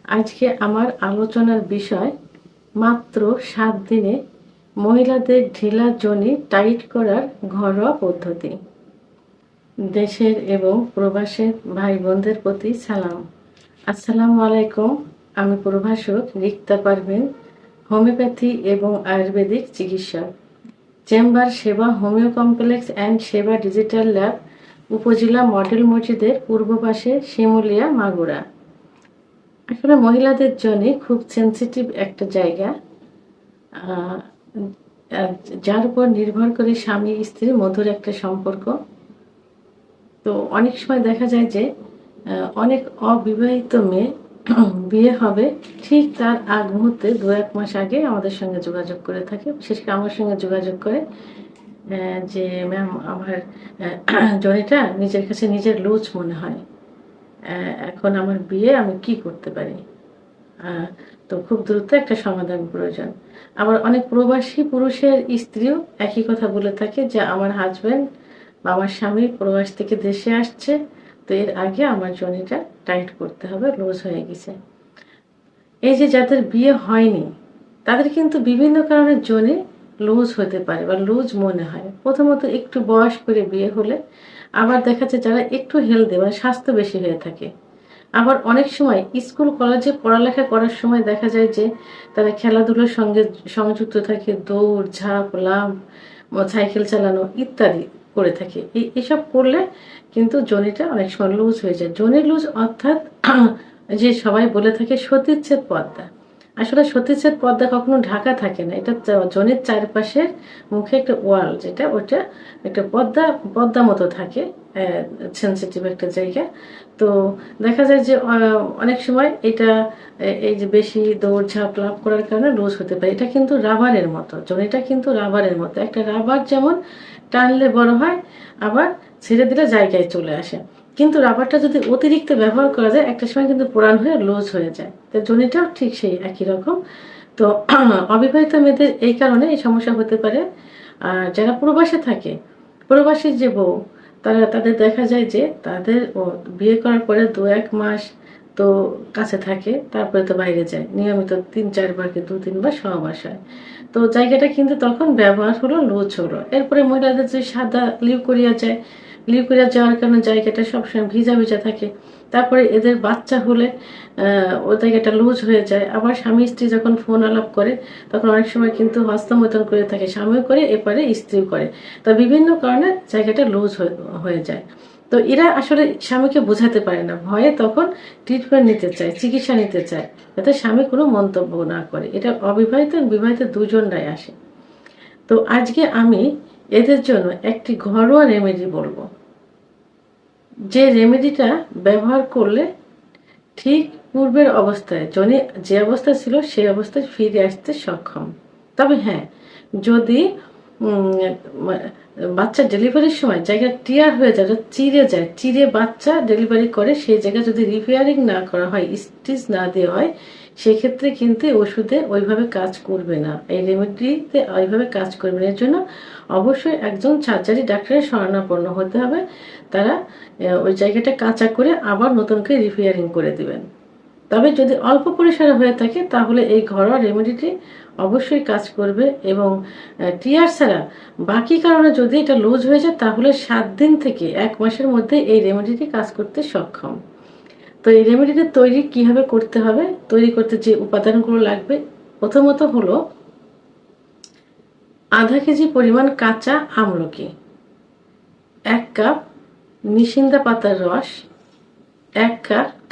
আজকে আমার আলোচনার বিষয় মাত্র 7 দিনে মহিলাদের ঢিলা যোনি টাইট করার ঘরোয়া পদ্ধতি। দেশের এবং প্রবাসের ভাই বোনদের প্রতি সালাম। আসসালামু আলাইকুম। আমি প্রভাষক রিক্তা পারভিন, হোমিওপ্যাথি এবং আয়ুর্বেদিক চিকিৎসক, চেম্বার সেবা হোমিও কমপ্লেক্স অ্যান্ড সেবা ডিজিটাল ল্যাব, উপজেলা মডেল মসজিদের পূর্ব পাশে, শিমুলিয়া, মাগুরা। আসলে মহিলাদের জন্য খুব সেন্সিটিভ একটা জায়গা, আহ, যার উপর নির্ভর করে স্বামী স্ত্রী মধুর একটা সম্পর্ক। তো অনেক সময় দেখা যায় যে অনেক অবিবাহিত মেয়ে বিয়ে হবে ঠিক তার আগ মুহূর্তে 2-1 মাস আগে আমাদের সঙ্গে যোগাযোগ করে থাকে, বিশেষ করে আমার সঙ্গে যোগাযোগ করে যে ম্যাম আমার জনিটা নিজের কাছে নিজের লুজ মনে হয়, এখন আমার বিয়ে, আমি কি করতে পারি। তো খুব দ্রুত একটা সমাধান প্রয়োজন। আবার অনেক প্রবাসী পুরুষের স্ত্রীও একই কথা বলে থাকে যে আমার হাজব্যান্ড বা আমার স্বামী প্রবাস থেকে দেশে আসছে, তো এর আগে আমার জনিটা টাইট করতে হবে, লুজ হয়ে গেছে। এই যে যাদের বিয়ে হয়নি তাদের কিন্তু বিভিন্ন কারণে জনি লুজ হতে পারে বা লুজ মনে হয়। প্রথমত একটু বয়স করে বিয়ে হলে, আবার দেখা যায় যারা একটু হেলদি মানে স্বাস্থ্য বেশি হয়ে থাকে, আবার অনেক সময় স্কুল কলেজে পড়ালেখা করার সময় দেখা যায় যে তারা খেলাধুলার সঙ্গে সংযুক্ত থাকে, দৌড় ঝাঁপ লাফ, সাইকেল চালানো ইত্যাদি করে থাকে। এসব করলে কিন্তু জনিটা অনেক সময় লুজ হয়ে যায়। জনি লুজ অর্থাৎ যে সবাই বলে থাকে সতীচ্ছেদ পর্দা। আসলে সতীচ্ছেদ পর্দা কখনো ঢাকা থাকে না, এটা জনির চারপাশের মুখে একটা ওয়াল, যেটা ওটা একটা পর্দা পর্দা মতো থাকে, সেন্সিটিভ একটা জায়গা। তো দেখা যায় যে অনেক সময় এটা এই যে বেশি দৌড়ঝাঁপ লাভ করার কারণে লুজ হতে পারে। এটা কিন্তু রাবারের মতো, জনিটা কিন্তু রাবারের মতো। একটা রাবার যেমন টানলে বড় হয়, আবার ছেড়ে দিলে জায়গায় চলে আসে, কিন্তু রাবারটা যদি অতিরিক্ত ব্যবহার করা যায় একটা সময় কিন্তু পোড়ান হয়ে লুজ হয়ে যায়। তো জনিটাও ঠিক সেই একই রকম। তো অবিবাহিত মেয়েদের এই কারণে এই সমস্যা হতে পারে। আর যারা প্রবাসে থাকে, প্রবাসী যে বউ, তাদের দেখা যায় যে তাদের বিয়ে করার পরে 2-1 মাস তো কাছে থাকে, তারপরে তো বাইরে যায় নিয়মিত 3-4 বার কি 2-3 বার সহবাস হয়। তো জায়গাটা কিন্তু তখন ব্যবহার হলো, লুজ হলো। এরপরে মহিলাদের যে সাদা লিউকোরিয়া যায়, লিউকোরিয়া যাওয়ার কারণে জায়গাটা সবসময় ভিজা ভিজা থাকে। তারপরে এদের বাচ্চা হলে ওই জায়গাটা লুজ হয়ে যায়। আবার স্বামী স্ত্রী যখন ফোন আলাপ করে তখন অনেক সময় কিন্তু হস্তমৈথুন করে থাকে, স্বামীও করে এপারে স্ত্রীও করে। তা বিভিন্ন কারণে জায়গাটা লুজ হয়ে যায়। তো এরা আসলে স্বামীকে বোঝাতে পারে না, ভয়ে তখন ট্রিটমেন্ট নিতে চায়, চিকিৎসা নিতে চায়, যাতে স্বামী কোনো মন্তব্য না করে। এটা অবিবাহিত বিবাহিত দুজনরাই আসে। তো আজকে আমি এদের জন্য একটি ঘরোয়া রেমেডি বলবো, যে রেমেডিটা ব্যবহার করলে ঠিক পূর্বের অবস্থায় জনি যে অবস্থা ছিল সেই অবস্থায় ফিরে আসতে সক্ষম। তবে হ্যাঁ, যদি বাচ্চা ডেলিভারির সময় জায়গা টিয়ার হয়ে যায়, চিরে যায়, চিরে বাচ্চা ডেলিভারি করে, সেই জায়গা যদি রিপেয়ারিং না করা হয়, স্টিচ না দেওয়া হয়, সেক্ষেত্রে কিন্তু ওষুধে ওইভাবে কাজ করবে না, এই রেমেডিতে ওইভাবে কাজ করবে না। এর জন্য অবশ্যই একজন সার্জারি ডাক্তারের শরণাপন্ন হতে হবে। তারা ওই জায়গাটা কাঁচা করে আবার নতুন করে রিপেয়ারিং করে দিবেন। তবে যদি অল্প পরিসরে হয়ে থাকে তাহলে এই ঘরোয়া রেমেডিটি অবশ্যই কাজ করবে। এবং টিয়ার ছাড়া বাকি কারণে যদি এটা লুজ হয়ে যায় তাহলে 7 দিন থেকে 1 মাসের মধ্যে এই রেমেডিটি কাজ করতে সক্ষম। তো এই রেমেডিটি তৈরি কিভাবে করতে হবে, তৈরি করতে যে উপাদানগুলো লাগবে, প্রথমত হলো আধা কেজি পরিমাণ কাঁচা আমলকি, 1 কাপ নিশিন্দা পাতার রস, 1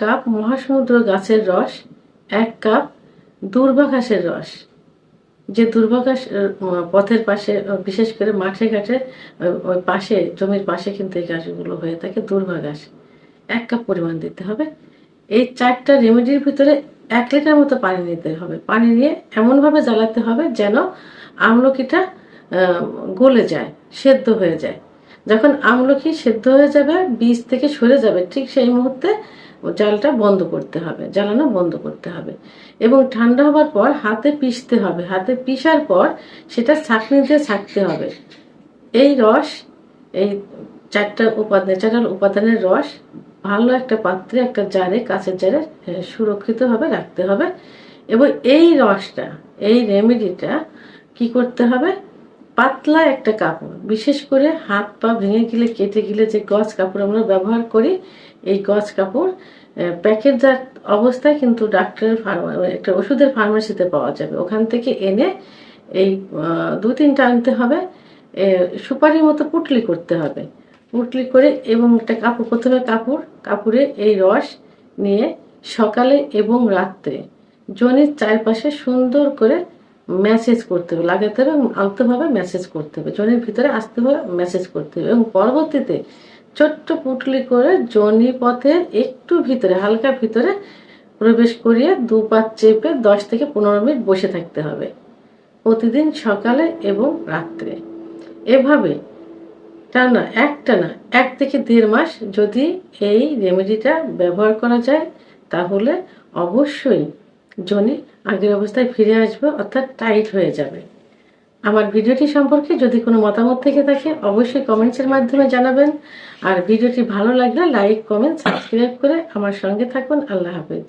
কাপ মহাসমুদ্র গাছের রস, 1 কাপ দূর্বা ঘাসের রস। যে দূর্বা ঘাস পথের পাশে, বিশেষ করে মাঠে ঘাটে ওই পাশে, জমির পাশে কিন্তু এই ঘাসগুলো হয়ে থাকে, দূর্বা ঘাস, 1 কাপ পরিমাণ দিতে হবে। এই 4টা রেমেডির ভিতরে 1 লিটার মতো পানি নিতে হবে। পানি নিয়ে এমনভাবে জ্বালাতে হবে যেন আমলকিটা গলে যায়, সেদ্ধ হয়ে যায়। যখন আমলকি সেদ্ধ হয়ে যাবে, বীজ থেকে সরে যাবে, ঠিক সেই মুহূর্তে জালটা বন্ধ করতে হবে, জ্বালানো বন্ধ করতে হবে। এবং ঠান্ডা হবার পর হাতে পিষতে হবে। হাতে পিষার পর সেটা ছাঁকনি দিয়ে ছাঁকতে হবে। এই রস, এই 4টা উপাদানের রস ভালো একটা পাত্রে, একটা জারে, কাঁচের জারে সুরক্ষিতভাবে রাখতে হবে। এবং এই রসটা, এই রেমেডিটা কি করতে হবে, পাতলা একটা কাপড়, বিশেষ করে হাত পা ভেঙে গেলে, কেটে গেলে যে গজ কাপড় আমরা ব্যবহার করি, এই গজ কাপড় প্যাকেটজাত অবস্থায় কিন্তু ডাক্তারের একটা ওষুধের ফার্মেসিতে পাওয়া যাবে, ওখান থেকে এনে এই 2-3টা আনতে হবে। সুপারির মতো পুটলি করতে হবে, পুটলি করে এবং একটা কাপড়, প্রথমে কাপড়ে এই রস নিয়ে সকালে এবং রাত্রে যোনির চারপাশে সুন্দর করে ম্যাসেজ করতে হবে, লাগাতে হবে এবং আলতোভাবে ম্যাসেজ করতে হবে, যোনির ভিতরে আসতে হবে, ম্যাসেজ করতে হবে। এবং পরবর্তীতে ছোট্ট পুটলি করে যোনি পথের একটু ভিতরে, হালকা ভিতরে প্রবেশ করিয়ে 2 পা চেপে 10 থেকে 15 মিনিট বসে থাকতে হবে, প্রতিদিন সকালে এবং রাত্রে। এভাবে টানা 1 থেকে 1.5 মাস যদি এই রেমেডিটা ব্যবহার করা যায়, তাহলে অবশ্যই যোনি আগের অবস্থায় ফিরে আসবে, অর্থাৎ টাইট হয়ে যাবে। আমার ভিডিওটি সম্পর্কে যদি কোনো মতামত থেকে থাকে অবশ্যই কমেন্টসের মাধ্যমে জানাবেন। আর ভিডিওটি ভালো লাগলে লাইক, কমেন্ট, সাবস্ক্রাইব করে আমার সঙ্গে থাকুন। আল্লাহ হাফেজ।